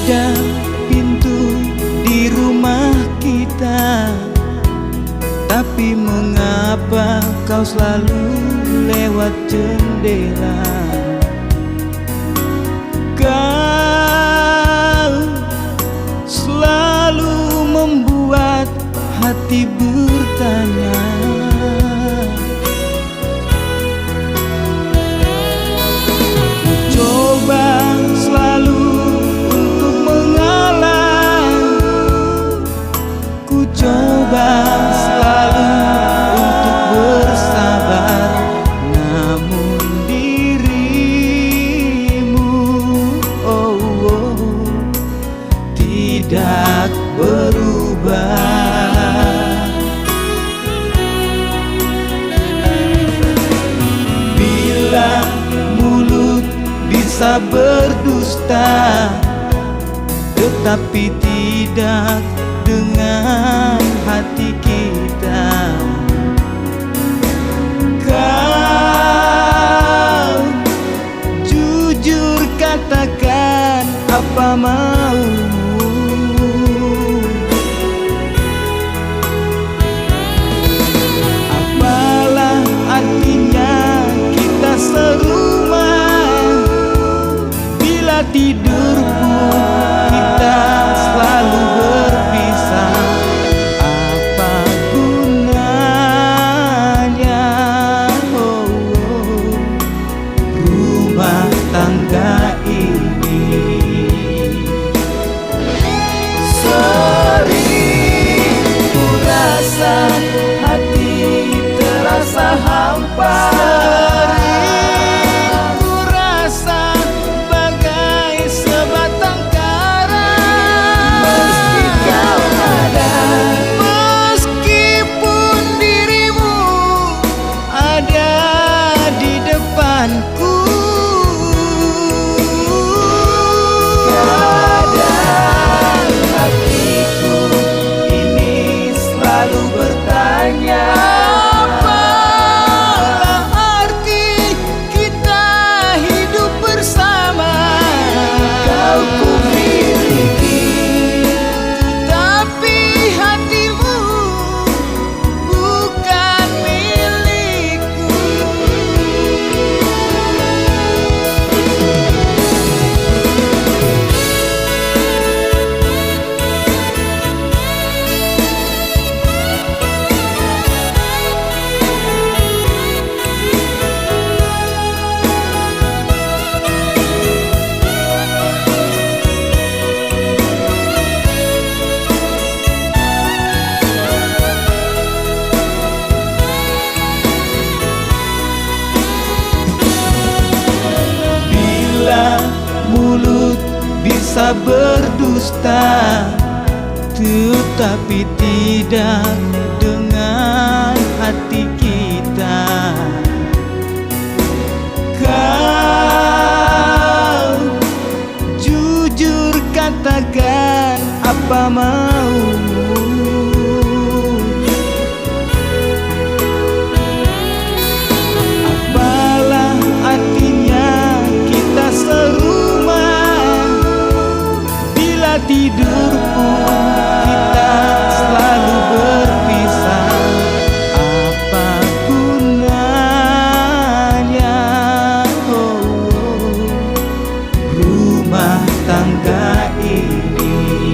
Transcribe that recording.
ada pintu di rumah kita, tapi mengapa kau selalu lewat jendela? Kau selalu membuat hati bertanya. Coba selalu untuk mengalah, ku coba selalu untuk bersabar, namun dirimu tidak berubah. Bila mulut bisa berdusta, tetapi tidak dengan hati kita, kau jujur katakan apa maumu. Apalah artinya kita serumah bila tidur pun kita selalu berpisah. Apa gunanya rumah tangga ini? Sering ku rasa hati terasa hampa. Kadang hatiku ini selalu bertanya, apalah arti kita hidup bersama? Kau ku miliki, tapi hatimu bukan milikku. Mulut bisa berdusta, tetapi tidak dengan hati kita. Kau jujur katakan apa maumu. Apalah artinya kita serumah bila tidur pun kita selalu berpisah. Apa gunanya rumah tangga ini?